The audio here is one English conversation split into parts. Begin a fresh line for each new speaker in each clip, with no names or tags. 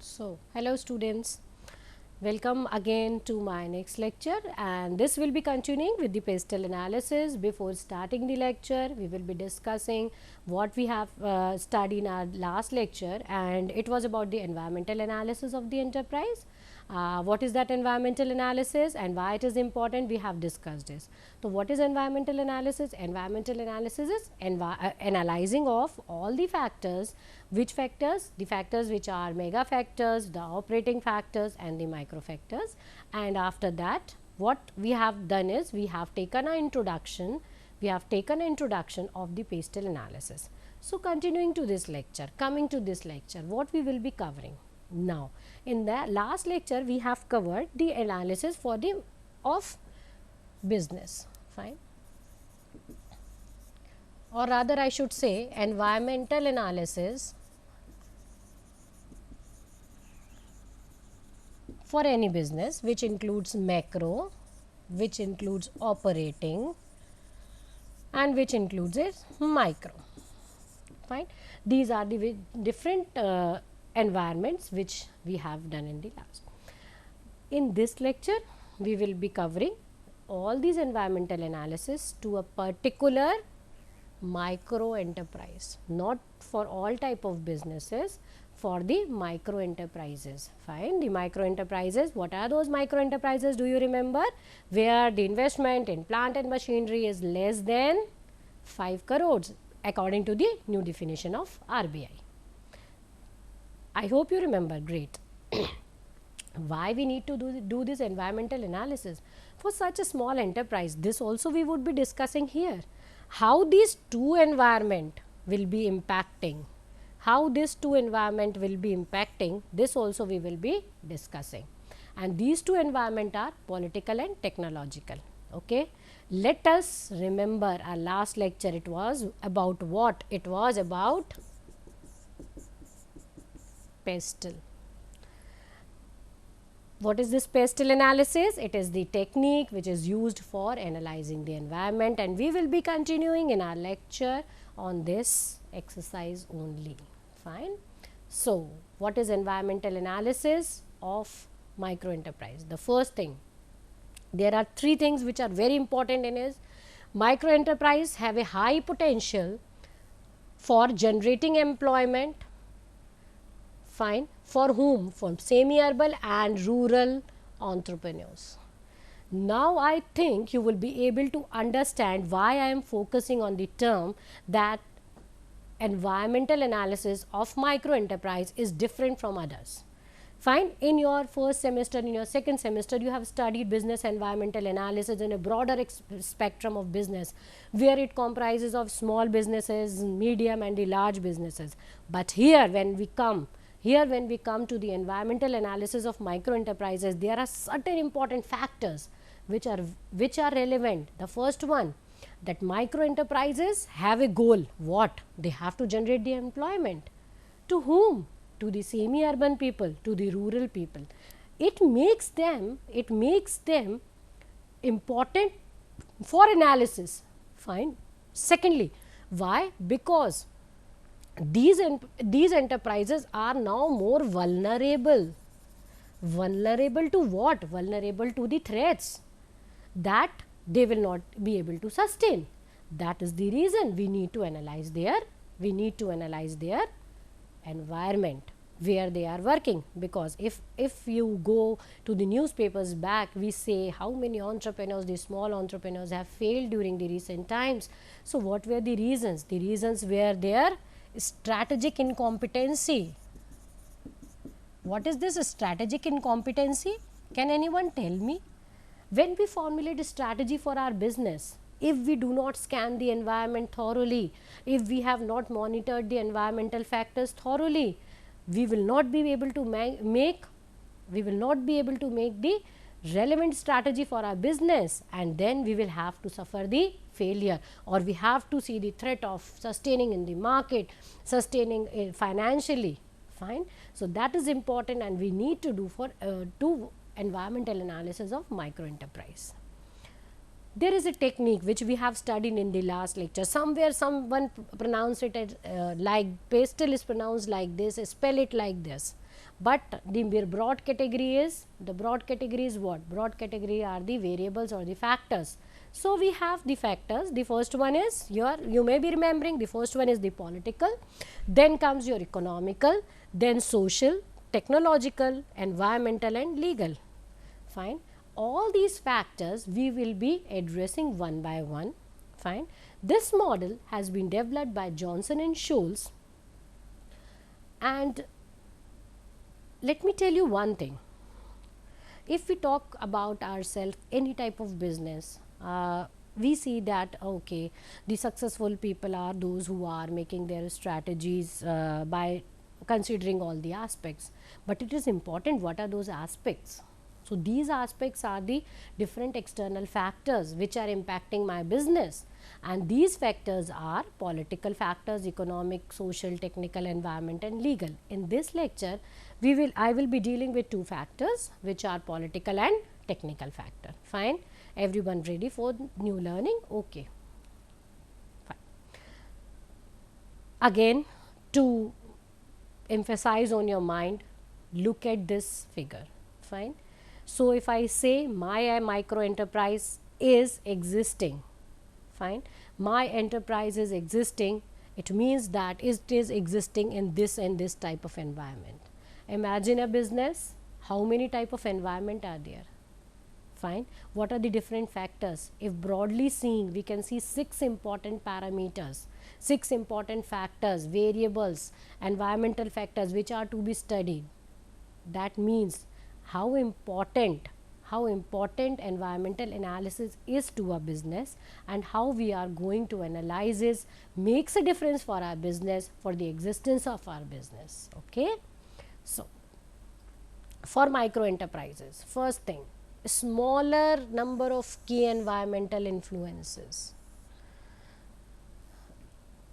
So, hello students, welcome again to my next lecture, and this will be continuing with the pestle analysis. Before starting the lecture, we will be discussing what we have studied in our last lecture, and it was about the environmental analysis of the enterprise. What is that environmental analysis and why it is important, we have discussed this. So, what is environmental analysis? Environmental analysis is analyzing of all the factors. Which factors? The factors which are mega factors, the operating factors and the micro factors. And after that, what we have done is we have taken an introduction of the pestle analysis. So, continuing to this lecture, coming to this lecture, what we will be covering now. In the last lecture, we have covered the analysis for the of business, fine, or rather I should say environmental analysis for any business, which includes macro, which includes operating and which includes its micro, fine. These are the different environments which we have done in the last. In this lecture, we will be covering all these environmental analysis to a particular micro enterprise, not for all type of businesses, for the micro enterprises, fine. The micro enterprises, what are those micro enterprises? Do you remember? Where the investment in plant and machinery is less than 5 crores according to the new definition of RBI. I hope you remember, great. Why we need to do this environmental analysis for such a small enterprise? This also we would be discussing here. How these two environment will be impacting, this also we will be discussing. And these two environment are political and technological. Okay. Let us remember our last lecture, it was about what? It was about pestle. What is this pestle analysis? It is the technique which is used for analyzing the environment, and we will be continuing in our lecture on this exercise only, fine. So, what is environmental analysis of micro enterprise? The first thing, there are three things which are very important in is micro enterprise have a high potential for generating employment, fine. For whom? For semi-urban and rural entrepreneurs. Now, I think you will be able to understand why I am focusing on the term that environmental analysis of micro enterprise is different from others. Fine. In your first semester, in your second semester, you have studied business environmental analysis in a broader spectrum of business, where it comprises of small businesses, medium and the large businesses. But here when we come to the environmental analysis of micro enterprises, there are certain important factors which are relevant. The first one, that micro enterprises have a goal. What? They have to generate the employment. To whom? To the semi-urban people, to the rural people. It makes them important for analysis, fine. Secondly, why? Because these enterprises are now more vulnerable. Vulnerable to what? Vulnerable to the threats that they will not be able to sustain. That is the reason we need to analyze their environment where they are working. Because if you go to the newspapers back, we say how many entrepreneurs, the small entrepreneurs, have failed during the recent times. So, what were the reasons? The reasons were their strategic incompetency. What is this strategic incompetency? Can anyone tell me? When we formulate a strategy for our business, if we do not scan the environment thoroughly, if we have not monitored the environmental factors thoroughly, we will not be able to make the relevant strategy for our business, and then we will have to suffer the failure, or we have to see the threat of sustaining in the market, sustaining financially, fine. So, that is important, and we need to do for environmental analysis of micro enterprise. There is a technique which we have studied in the last lecture. Somewhere someone pronounced it as like pastel is pronounced like this, spell it like this. But the broad category is, what? Broad category are the variables or the factors. So, we have the factors. The first one is you may be remembering, the first one is the political, then comes your economical, then social, technological, environmental and legal. Fine. All these factors we will be addressing one by one. Fine. This model has been developed by Johnson and Scholes, and let me tell you one thing. If we talk about ourselves, any type of business, we see that okay, the successful people are those who are making their strategies by considering all the aspects, but it is important what are those aspects. So, these aspects are the different external factors which are impacting my business, and these factors are political factors, economic, social, technical, environment and legal. In this lecture, I will be dealing with two factors which are political and technical factor. Fine. Everyone ready for new learning? Okay. Fine. Again, to emphasize on your mind, look at this figure. Fine. So, if I say my micro enterprise is existing, fine, my enterprise is existing, it means that it is existing in this and this type of environment. Imagine a business, how many type of environment are there? Fine. What are the different factors? If broadly seeing, we can see 6 important parameters, 6 important factors, variables, environmental factors which are to be studied. That means how important environmental analysis is to a business, and how we are going to analyze it makes a difference for our business, for the existence of our business. Okay. So, for micro enterprises, first thing, smaller number of key environmental influences.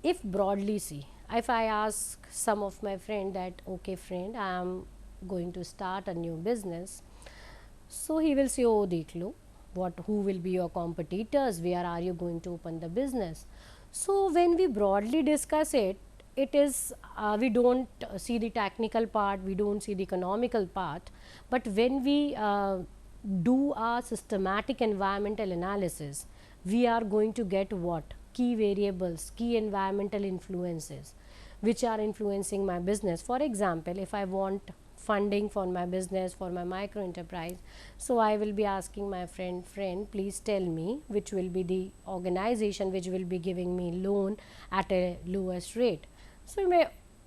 If broadly see, if I ask some of my friend that okay friend, I am going to start a new business, so he will say, oh dekh lo, who will be your competitors, where are you going to open the business. So, when we broadly discuss it, it is we do not see the technical part, we do not see the economical part, but when we do a systematic environmental analysis, we are going to get what? Key variables, key environmental influences which are influencing my business. For example, if I want funding for my business, for my micro enterprise, so I will be asking my friend, please tell me which will be the organization which will be giving me loan at a lowest rate. So,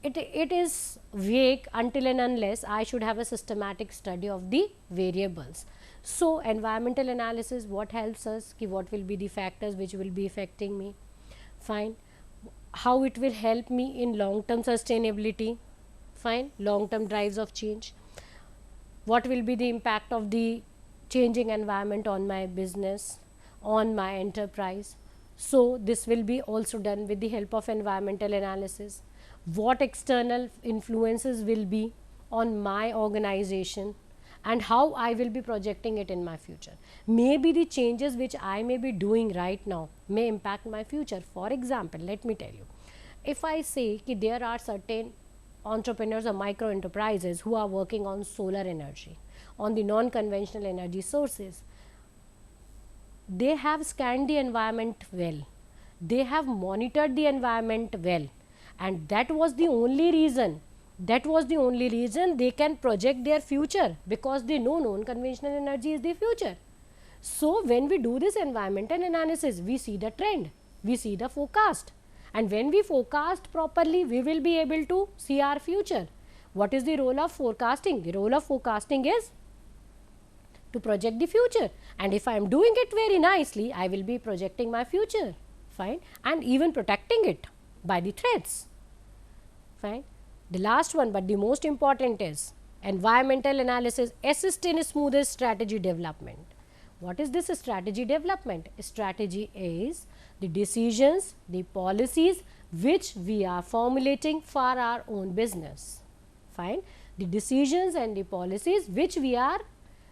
it is vague until and unless I should have a systematic study of the variables. So, environmental analysis, what helps us, what will be the factors which will be affecting me, fine, how it will help me in long term sustainability, fine, long term drives of change, what will be the impact of the changing environment on my business, on my enterprise. So, this will be also done with the help of environmental analysis. What external influences will be on my organization, and how I will be projecting it in my future. Maybe the changes which I may be doing right now may impact my future. For example, let me tell you, if I say that there are certain entrepreneurs or micro enterprises who are working on solar energy, on the non-conventional energy sources, they have scanned the environment well, they have monitored the environment well, and that was the only reason they can project their future, because they know non-conventional energy is the future. So, when we do this environmental analysis, we see the trend, we see the forecast, and when we forecast properly, we will be able to see our future. What is the role of forecasting? The role of forecasting is to project the future, and if I am doing it very nicely, I will be projecting my future, fine, and even protecting it by the threats, fine. The last one, but the most important, is environmental analysis assist in smooth strategy development. What is this strategy development? Strategy is the decisions, the policies which we are formulating for our own business, fine. The decisions and the policies which we are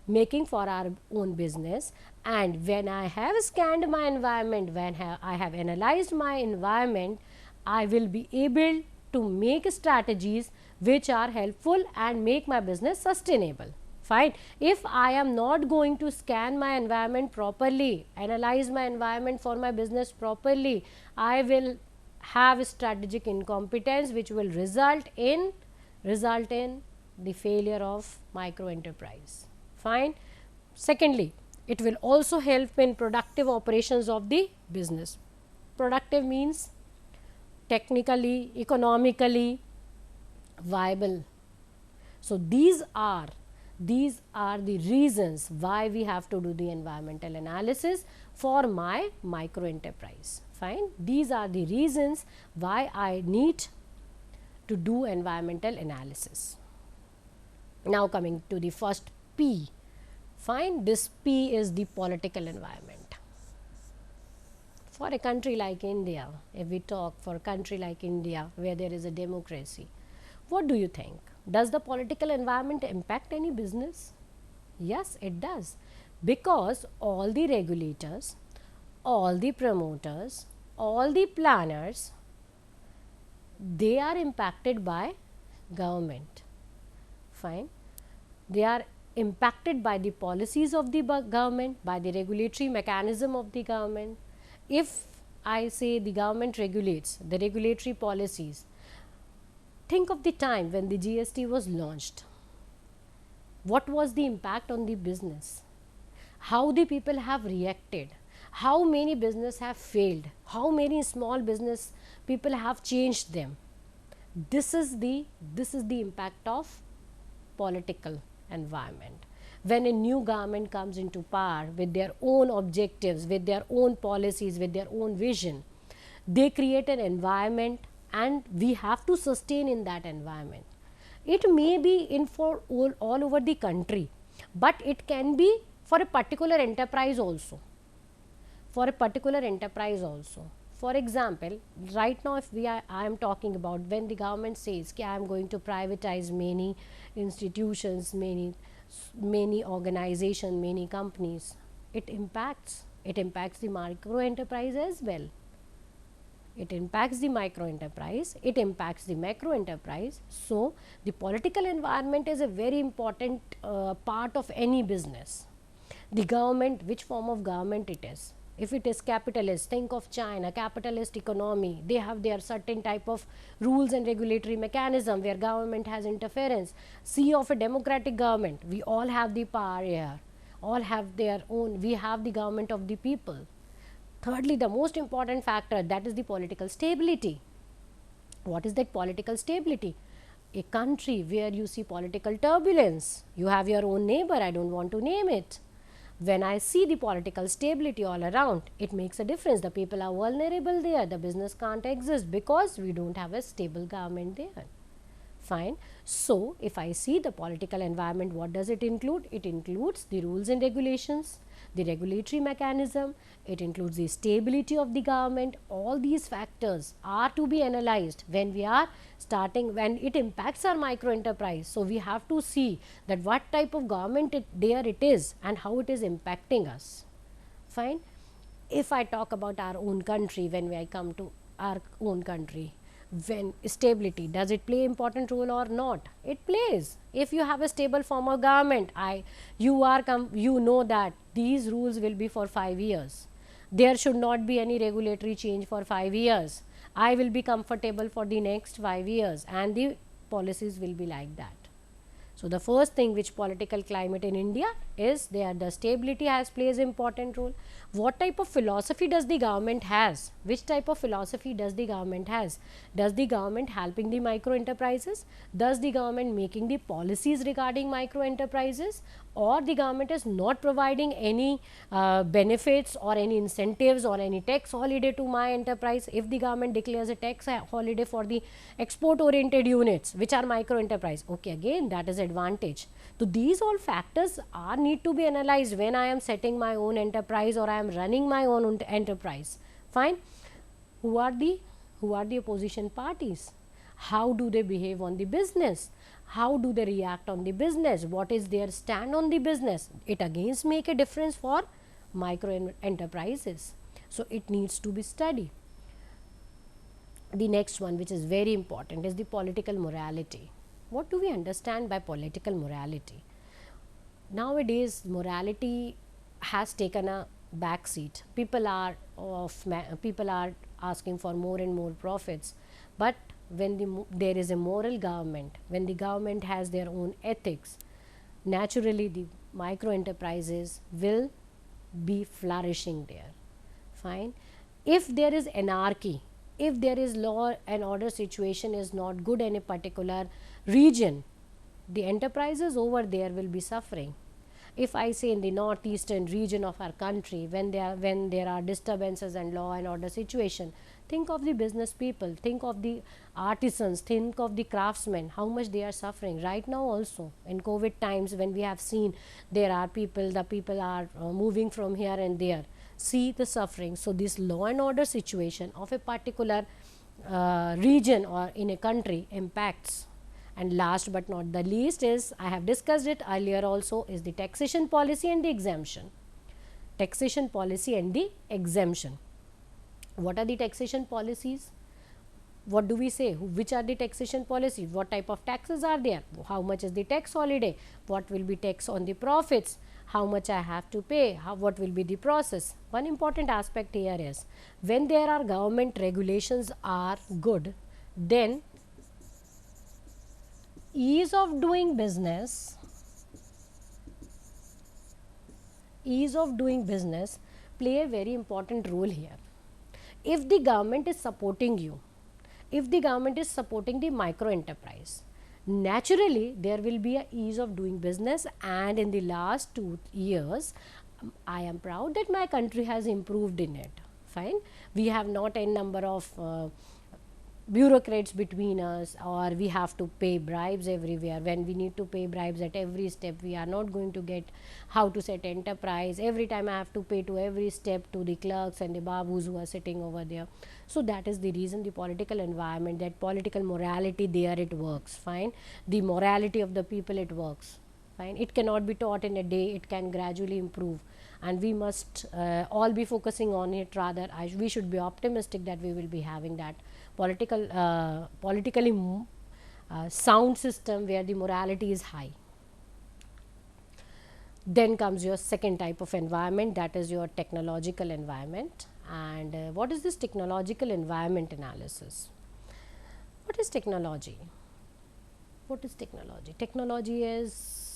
making for our own business. And when I have scanned my environment, when I have analyzed my environment, I will be able to make strategies which are helpful and make my business sustainable. Fine. If I am not going to scan my environment properly, analyze my environment for my business properly, I will have strategic incompetence, which will result in the failure of micro enterprise. Fine. Secondly, it will also help in productive operations of the business. Productive means technically, economically viable. So these are the reasons why we have to do the environmental analysis for my micro enterprise. Fine. These are the reasons why I need to do environmental analysis. Now coming to the first P. Fine. This P is the political environment. For a country like India, if we talk for a country like India where there is a democracy, what do you think? Does the political environment impact any business? Yes, it does, because all the regulators, all the promoters, all the planners, they are impacted by government. Fine. They are impacted by the policies of the government, by the regulatory mechanism of the government. If I say the government regulates the regulatory policies, think of the time when the GST was launched. What was the impact on the business? How the people have reacted? How many business have failed? How many small business people have changed them? This is the impact of political environment. When a new government comes into power with their own objectives, with their own policies, with their own vision, they create an environment and we have to sustain in that environment. It may be in for all over the country, but it can be for a particular enterprise also. For a particular enterprise also. For example, right now if I am talking about when the government says I am going to privatize many institutions, many organizations, many companies, it impacts the micro enterprise as well. It impacts the micro enterprise, it impacts the macro enterprise. So the political environment is a very important part of any business. The government, which form of government it is. If it is capitalist, think of China, capitalist economy, they have their certain type of rules and regulatory mechanism where government has interference. See of a democratic government, we all have the power here, all have their own, we have the government of the people. Thirdly, the most important factor, that is the political stability. What is that political stability? A country where you see political turbulence, you have your own neighbor, I don't want to name it. When I see the political stability all around, it makes a difference. The people are vulnerable there, the business can't exist because we don't have a stable government there. Fine. So, if I see the political environment, what does it include? It includes the rules and regulations, the regulatory mechanism, it includes the stability of the government. All these factors are to be analyzed when we are starting, when it impacts our micro enterprise. So, we have to see that what type of government it is and how it is impacting us. Fine. If I talk about our own country, when I come to our own country, when stability, does it play important role or not? It plays. If you have a stable form of government, you know that these rules will be for 5 years. There should not be any regulatory change for 5 years. I will be comfortable for the next 5 years and the policies will be like that. So the first thing which political climate in India is there, the stability plays important role. What type of philosophy does the government has? Which type of philosophy does the government has? Does the government helping the micro enterprises? Does the government making the policies regarding micro enterprises? Or the government is not providing any benefits or any incentives or any tax holiday to my enterprise? If the government declares a tax holiday for the export oriented units which are micro enterprise, okay, again that is advantage. So these all factors need to be analyzed when I am setting my own enterprise or I am running my own enterprise. Fine. Who are the opposition parties? How do they behave on the business? how do they react on the business, what is their stand on the business. It again make a difference for micro enterprises. So it needs to be studied. The next one, which is very important, is the political morality. What do we understand by political morality? Nowadays morality has taken a back seat. People are asking for more and more profits, but when there is a moral government, when the government has their own ethics, naturally the micro enterprises will be flourishing there. Fine. If there is anarchy, if there is law and order situation is not good in a particular region, the enterprises over there will be suffering. If I say in the northeastern region of our country, when there are disturbances and law and order situation, think of the business people, think of the artisans, think of the craftsmen, how much they are suffering right now. Also in COVID times, when we have seen there are the people are moving from here and there, see the suffering. So this law and order situation of a particular region or in a country impacts. And last but not the least is, I have discussed it earlier also, is the taxation policy and the exemption. Taxation policy and the exemption. What are the taxation policies? What do we say? Which are the taxation policies? What type of taxes are there? How much is the tax holiday? What will be tax on the profits? How much I have to pay? What will be the process? One important aspect here is, when there are government regulations are good, then ease of doing business play a very important role here. If the government is supporting you, if the government is supporting the micro enterprise, naturally there will be a ease of doing business. And in the last 2 years, I am proud that my country has improved in it. Fine. We have not a number of bureaucrats between us, or we have to pay bribes everywhere. When we need to pay bribes at every step, we are not going to get how to set enterprise. Every time I have to pay to every step to the clerks and the babus who are sitting over there. So that is the reason, the political environment, that political morality there, it works. Fine. The morality of the people, it works. Fine. It cannot be taught in a day, it can gradually improve, and we must all be focusing on it. Rather, we should be optimistic that we will be having that politically sound system where the morality is high. Then comes your second type of environment, that is your technological environment. And what is this technological environment analysis? What is technology? What is technology? Technology is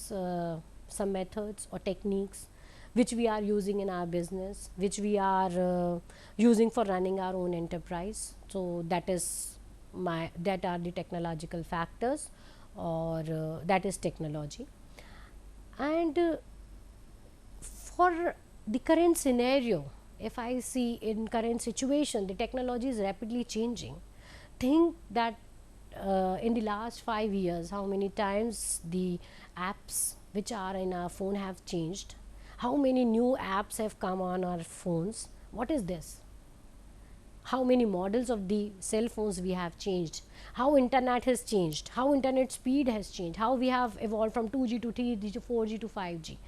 some methods or techniques which we are using in our business, which we are using for running our own enterprise. So that are the technological factors, or that is technology. And for the current scenario, if I see in current situation, the technology is rapidly changing. Think that in the last 5 years, how many times the apps which are in our phone have changed, how many new apps have come on our phones. What is this? How many models of the cell phones we have changed, how internet has changed, how internet speed has changed, how we have evolved from 2G to 3G to 4G to 5G.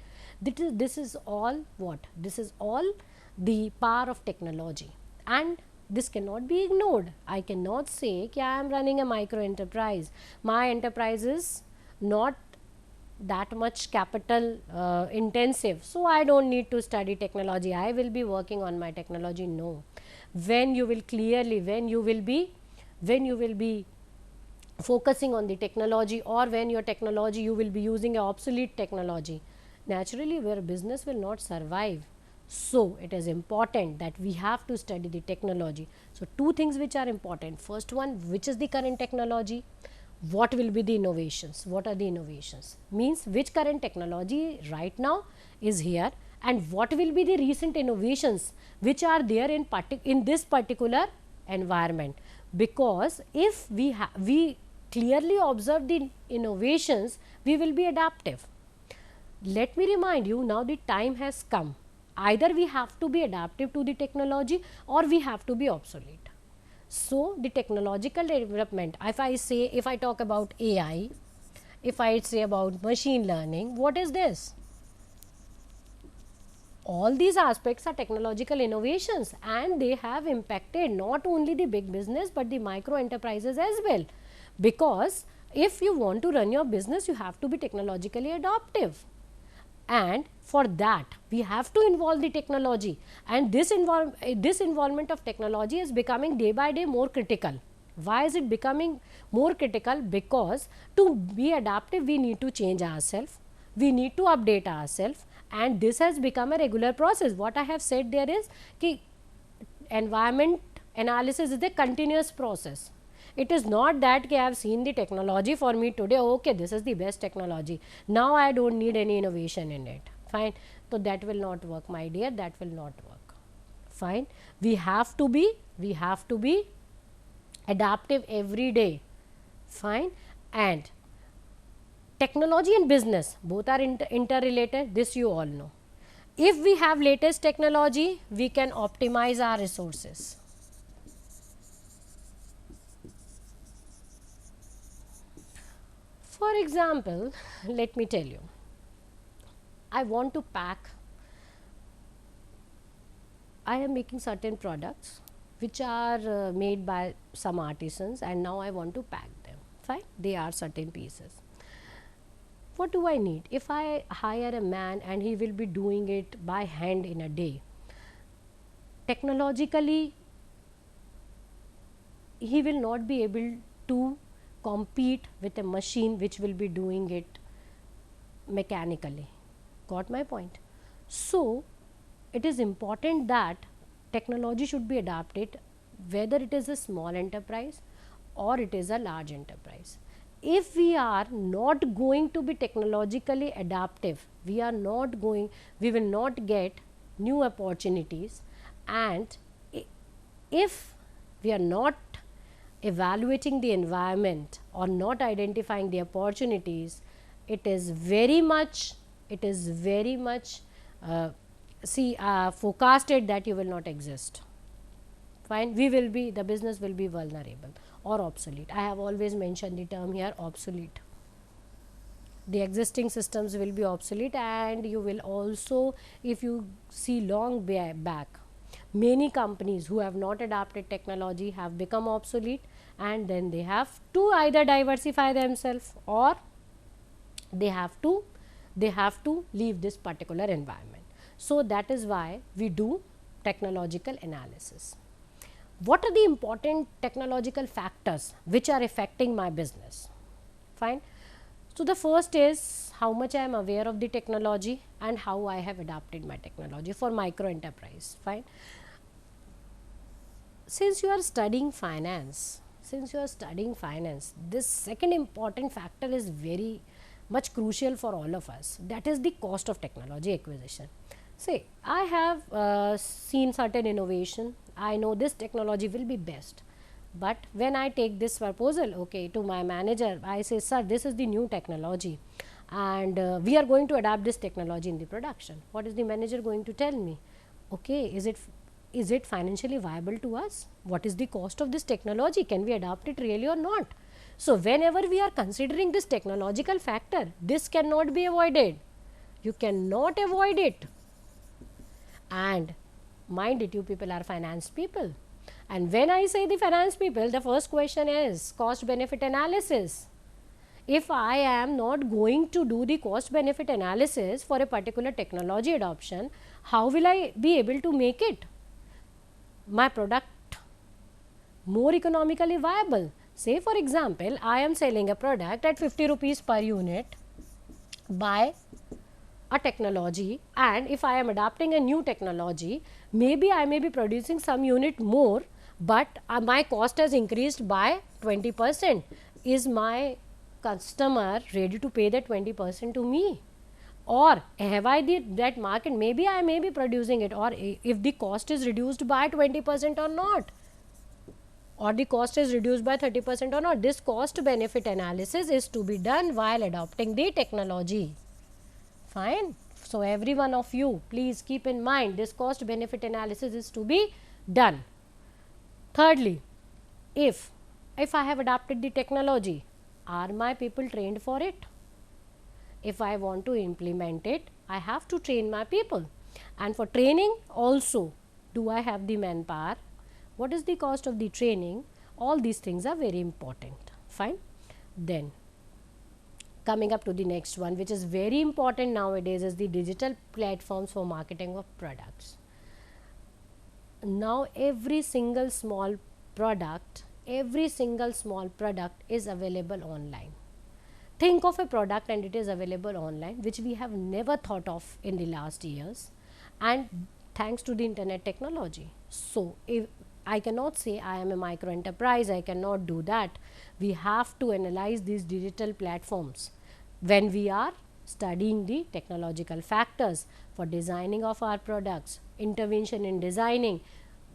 This is all what? This is all the power of technology, and this cannot be ignored. I cannot say that I am running a micro enterprise. My enterprise is not that much capital intensive, so I don't need to study technology, I will be working on my technology. No. When you will be focusing on the technology, or when your technology, you will be using an obsolete technology, naturally where business will not survive. So it is important that we have to study the technology. So two things which are important. First one, which is the current technology? What will be the innovations? What are the innovations? Means which current technology right now is here, and what will be the recent innovations which are there in this particular environment. Because if we clearly observe the innovations, we will be adaptive. Let me remind you, now the time has come. Either we have to be adaptive to the technology, or we have to be obsolete. So the technological development, if I talk about AI, If I say about machine learning, what is this? All these aspects are technological innovations, and they have impacted not only the big business but the micro enterprises as well, because if you want to run your business, you have to be technologically adaptive, and for that we have to involve the technology, and this involvement of technology is becoming day by day more critical. Why is it becoming more critical? Because to be adaptive we need to change ourselves, we need to update ourselves, and this has become a regular process. What I have said there is ki environment analysis is a continuous process. It is not that I have seen the technology for me today, okay, this is the best technology, now I do not need any innovation in it, fine. So that will not work, my dear, that will not work, fine. We have to be adaptive every day, fine. And technology and business both are interrelated, this you all know. If we have latest technology, we can optimize our resources. For example, let me tell you, I want to pack, I am making certain products which are made by some artisans, and now I want to pack them, fine, they are certain pieces. What do I need? If I hire a man and he will be doing it by hand in a day, technologically he will not be able to compete with a machine which will be doing it mechanically. Got my point? So it is important that technology should be adapted, whether it is a small enterprise or it is a large enterprise. If we are not going to be technologically adaptive, we will not get new opportunities, and if we are not evaluating the environment or not identifying the opportunities, it is very much forecasted that you will not exist, fine. The business will be vulnerable or obsolete. I have always mentioned the term here, obsolete. The existing systems will be obsolete, and you will also, if you see long back, many companies who have not adapted technology have become obsolete, and then they have to either diversify themselves or they have to leave this particular environment. So that is why we do technological analysis. What are the important technological factors which are affecting my business? Fine. So the first is how much I am aware of the technology and how I have adapted my technology for micro enterprise. Fine. Since you are studying finance, this second important factor is very much crucial for all of us, that is the cost of technology acquisition. Say, I have seen certain innovation, I know this technology will be best, but when I take this proposal, okay, to my manager, I say, sir, this is the new technology, and we are going to adapt this technology in the production. What is the manager going to tell me? Okay, is it financially viable to us? What is the cost of this technology? Can we adapt it really or not? So whenever we are considering this technological factor, this cannot be avoided. You cannot avoid it. And mind it, you people are finance people, and when I say the finance people, the first question is cost benefit analysis. If I am not going to do the cost benefit analysis for a particular technology adoption, how will I be able to make it my product more economically viable? Say for example, I am selling a product at 50 rupees per unit by a technology, and if I am adapting a new technology, maybe I may be producing some unit more, but my cost has increased by 20%. Is my customer ready to pay that 20% to me? Or have I that market, maybe I may be producing it, or if the cost is reduced by 20% or not, or the cost is reduced by 30% or not. This cost benefit analysis is to be done while adopting the technology. Fine. So every one of you, please keep in mind, this cost benefit analysis is to be done. Thirdly, if I have adapted the technology, Are my people trained for it? If I want to implement it, I have to train my people. And for training also, do I have the manpower? What is the cost of the training? All these things are very important. Fine. Then coming up to the next one, which is very important nowadays, is the digital platforms for marketing of products. Now every single small product is available online. Think of a product and it is available online, which we have never thought of in the last years, and thanks to the internet technology. So if I cannot say I am a micro enterprise, I cannot do that. We have to analyze these digital platforms when we are studying the technological factors for designing of our products, intervention in designing,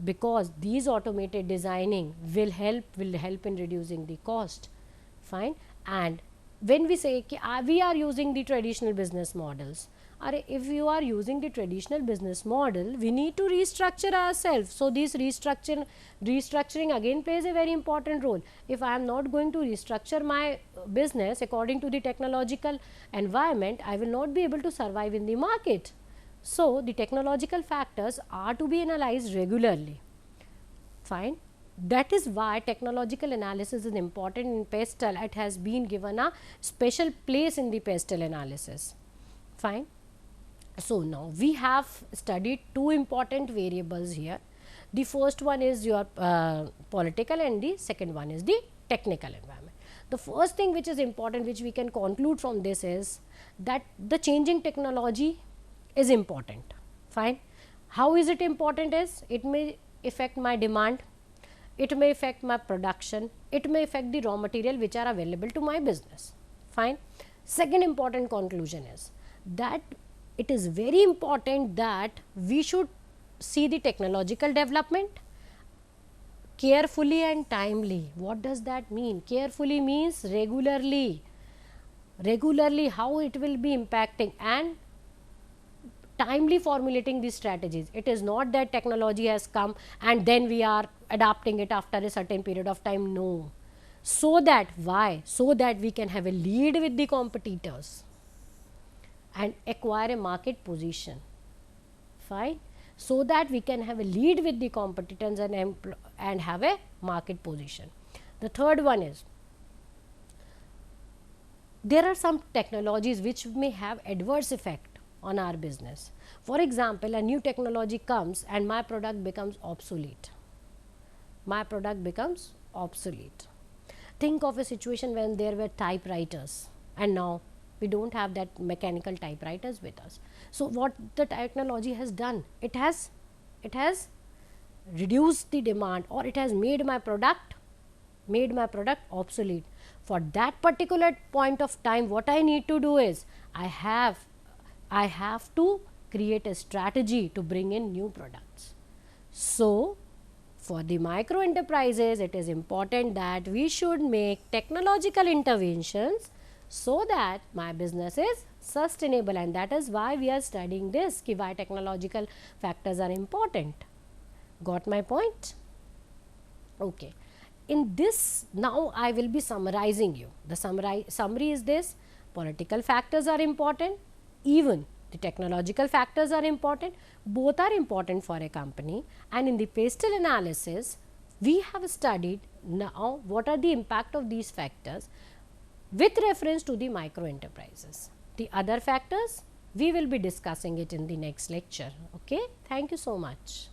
because these automated designing will help in reducing the cost. Fine. And when we say we are using the traditional business models, if you are using the traditional business model, we need to restructure ourselves. So this restructuring again plays a very important role. If I am not going to restructure my business according to the technological environment, I will not be able to survive in the market. So the technological factors are to be analyzed regularly. Fine. That is why technological analysis is important in PESTEL. It has been given a special place in the PESTEL analysis. Fine. So now we have studied two important variables here. The first one is your political, and the second one is the technical environment. The first thing which is important, which we can conclude from this, is that the changing technology is important. Fine. How is it important? Is it may affect my demand, it may affect my production, it may affect the raw material which are available to my business. Fine. Second important conclusion is that it is very important that we should see the technological development carefully and timely. What does that mean? Carefully means regularly how it will be impacting, and timely formulating these strategies. It is not that technology has come and then we are adapting it after a certain period of time. No. So that, why? So that we can have a lead with the competitors and acquire a market position. Fine. So that we can have a lead with the competitors and have a market position. The third one is, there are some technologies which may have adverse effect on our business. For example, a new technology comes and my product becomes obsolete. Think of a situation when there were typewriters and now we don't have that mechanical typewriters with us. So what the technology has done, it has reduced the demand, or it has made my product obsolete. For that particular point of time, what I need to do is I have to create a strategy to bring in new products. So for the micro enterprises, it is important that we should make technological interventions so that my business is sustainable, and that is why we are studying this, why technological factors are important. Got my point? Okay. In this, now I will be summarizing you. The summary is this: political factors are important, even the technological factors are important. Both are important for a company, and in the PESTEL analysis we have studied now what are the impact of these factors with reference to the micro enterprises. The other factors we will be discussing it in the next lecture. Okay, thank you so much.